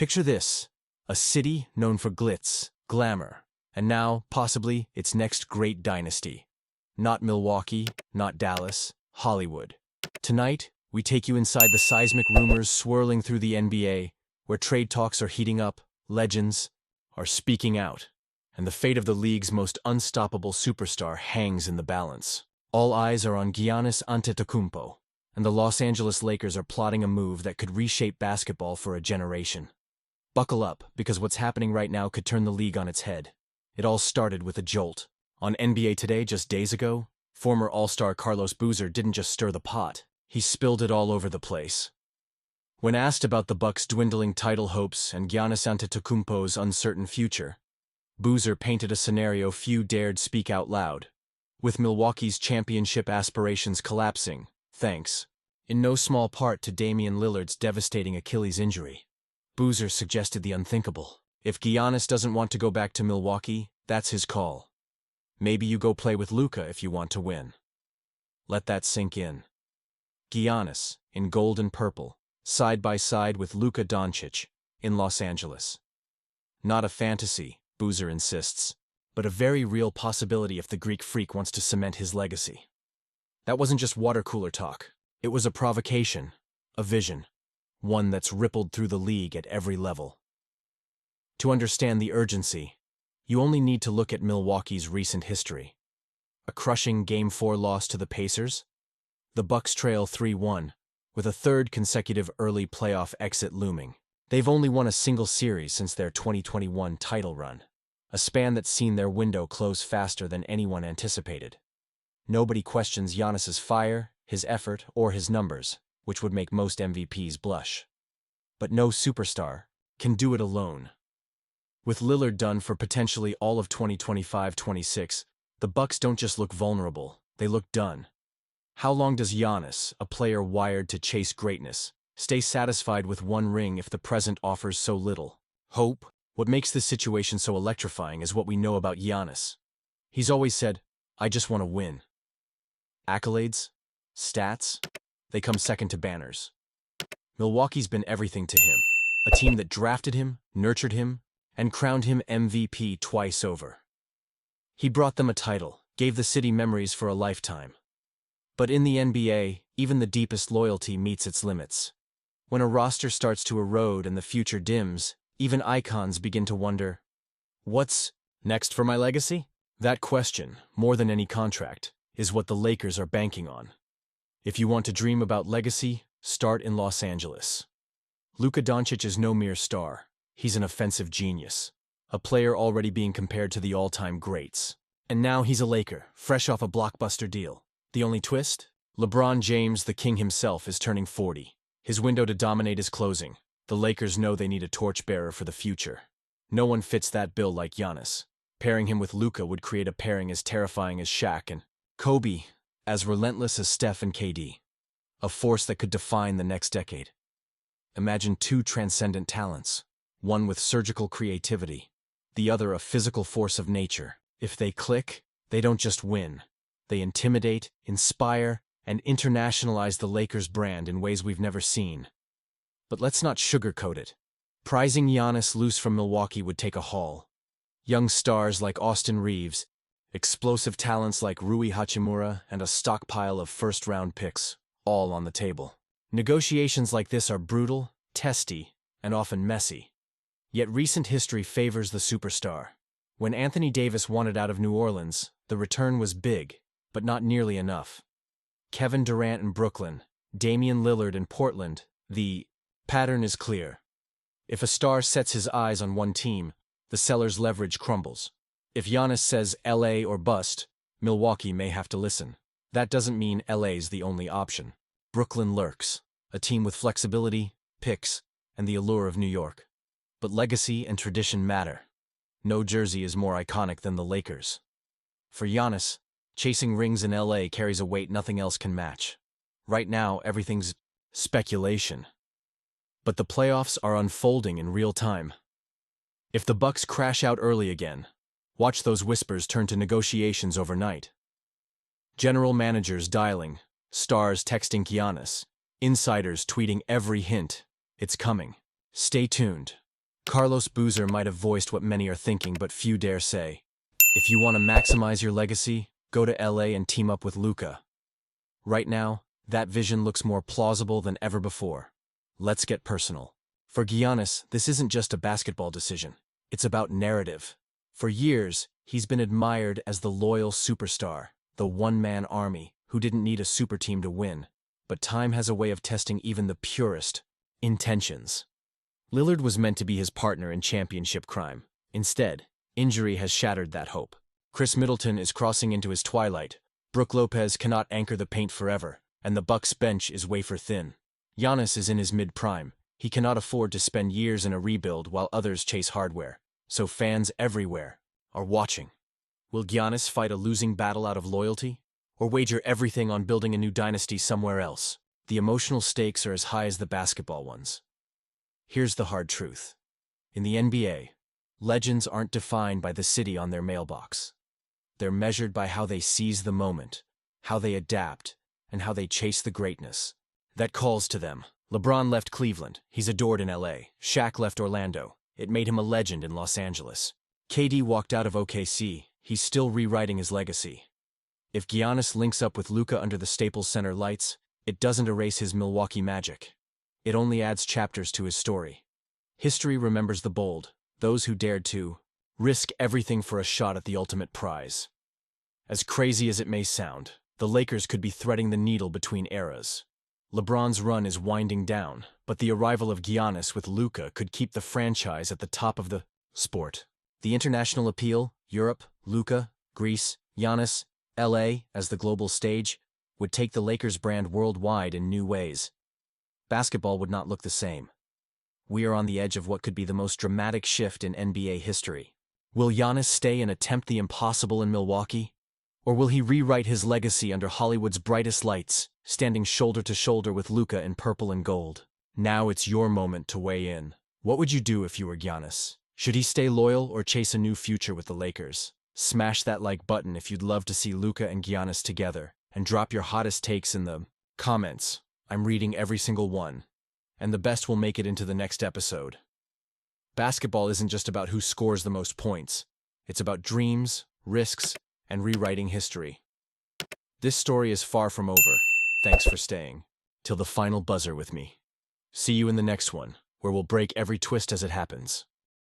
Picture this, a city known for glitz, glamour, and now, possibly, its next great dynasty. Not Milwaukee, not Dallas, Hollywood. Tonight, we take you inside the seismic rumors swirling through the NBA, where trade talks are heating up, legends are speaking out, and the fate of the league's most unstoppable superstar hangs in the balance. All eyes are on Giannis Antetokounmpo, and the Los Angeles Lakers are plotting a move that could reshape basketball for a generation. Buckle up, because what's happening right now could turn the league on its head. It all started with a jolt. On NBA Today just days ago, former All-Star Carlos Boozer didn't just stir the pot, he spilled it all over the place. When asked about the Bucks' dwindling title hopes and Giannis Antetokounmpo's uncertain future, Boozer painted a scenario few dared speak out loud. With Milwaukee's championship aspirations collapsing, thanks, in no small part to Damian Lillard's devastating Achilles injury, Boozer suggested the unthinkable. If Giannis doesn't want to go back to Milwaukee, that's his call. Maybe you go play with Luka if you want to win. Let that sink in. Giannis, in gold and purple, side by side with Luka Doncic, in Los Angeles. Not a fantasy, Boozer insists, but a very real possibility if the Greek freak wants to cement his legacy. That wasn't just water cooler talk. It was a provocation, a vision, one that's rippled through the league at every level. To understand the urgency, you only need to look at Milwaukee's recent history. A crushing Game 4 loss to the Pacers, the Bucks trail 3-1, with a third consecutive early playoff exit looming. They've only won a single series since their 2021 title run, a span that's seen their window close faster than anyone anticipated. Nobody questions Giannis's fire, his effort, or his numbers, which would make most MVPs blush. But no superstar can do it alone. With Lillard done for potentially all of 2025-26, the Bucks don't just look vulnerable, they look done. How long does Giannis, a player wired to chase greatness, stay satisfied with one ring if the present offers so little? Hope. What makes this situation so electrifying is what we know about Giannis. He's always said, "I just want to win." Accolades? Stats? They come second to banners. Milwaukee's been everything to him. A team that drafted him, nurtured him, and crowned him MVP twice over. He brought them a title, gave the city memories for a lifetime. But in the NBA, even the deepest loyalty meets its limits. When a roster starts to erode and the future dims, even icons begin to wonder, what's next for my legacy? That question, more than any contract, is what the Lakers are banking on. If you want to dream about legacy, start in Los Angeles. Luka Doncic is no mere star. He's an offensive genius, a player already being compared to the all-time greats. And now he's a Laker, fresh off a blockbuster deal. The only twist? LeBron James, the king himself, is turning 40. His window to dominate is closing. The Lakers know they need a torchbearer for the future. No one fits that bill like Giannis. Pairing him with Luka would create a pairing as terrifying as Shaq and Kobe, as relentless as Steph and KD. A force that could define the next decade. Imagine two transcendent talents, one with surgical creativity, the other a physical force of nature. If they click, they don't just win. They intimidate, inspire, and internationalize the Lakers brand in ways we've never seen. But let's not sugarcoat it. Prizing Giannis loose from Milwaukee would take a haul. Young stars like Austin Reeves, explosive talents like Rui Hachimura, and a stockpile of first-round picks, all on the table. Negotiations like this are brutal, testy, and often messy. Yet recent history favors the superstar. When Anthony Davis wanted out of New Orleans, the return was big, but not nearly enough. Kevin Durant in Brooklyn, Damian Lillard in Portland, the pattern is clear. If a star sets his eyes on one team, the seller's leverage crumbles. If Giannis says LA or bust, Milwaukee may have to listen. That doesn't mean LA's the only option. Brooklyn lurks, a team with flexibility, picks, and the allure of New York. But legacy and tradition matter. No jersey is more iconic than the Lakers. For Giannis, chasing rings in LA carries a weight nothing else can match. Right now, everything's speculation. But the playoffs are unfolding in real time. If the Bucks crash out early again, watch those whispers turn to negotiations overnight. General managers dialing, stars texting Giannis, insiders tweeting every hint. It's coming. Stay tuned. Carlos Boozer might have voiced what many are thinking, but few dare say. If you want to maximize your legacy, go to LA and team up with Luka. Right now, that vision looks more plausible than ever before. Let's get personal. For Giannis, this isn't just a basketball decision. It's about narrative. For years, he's been admired as the loyal superstar, the one-man army who didn't need a super team to win. But time has a way of testing even the purest intentions. Lillard was meant to be his partner in championship crime. Instead, injury has shattered that hope. Chris Middleton is crossing into his twilight. Brook Lopez cannot anchor the paint forever, and the Bucks' bench is wafer thin. Giannis is in his mid-prime. He cannot afford to spend years in a rebuild while others chase hardware. So fans everywhere are watching. Will Giannis fight a losing battle out of loyalty? Or wager everything on building a new dynasty somewhere else? The emotional stakes are as high as the basketball ones. Here's the hard truth. In the NBA, legends aren't defined by the city on their mailbox. They're measured by how they seize the moment, how they adapt, and how they chase the greatness that calls to them. LeBron left Cleveland. He's adored in LA. Shaq left Orlando. It made him a legend in Los Angeles. KD walked out of OKC. He's still rewriting his legacy. If Giannis links up with Luka under the Staples Center lights, it doesn't erase his Milwaukee magic. It only adds chapters to his story. History remembers the bold, those who dared to risk everything for a shot at the ultimate prize. As crazy as it may sound, the Lakers could be threading the needle between eras. LeBron's run is winding down, but the arrival of Giannis with Luka could keep the franchise at the top of the sport. The international appeal, Europe, Luka, Greece, Giannis, LA as the global stage, would take the Lakers brand worldwide in new ways. Basketball would not look the same. We are on the edge of what could be the most dramatic shift in NBA history. Will Giannis stay and attempt the impossible in Milwaukee? Or will he rewrite his legacy under Hollywood's brightest lights, standing shoulder to shoulder with Luka in purple and gold? Now it's your moment to weigh in. What would you do if you were Giannis? Should he stay loyal or chase a new future with the Lakers? Smash that like button if you'd love to see Luka and Giannis together, and drop your hottest takes in the comments. I'm reading every single one, and the best will make it into the next episode. Basketball isn't just about who scores the most points. It's about dreams, risks, and rewriting history. This story is far from over. Thanks for staying till the final buzzer with me. See you in the next one, where we'll break every twist as it happens.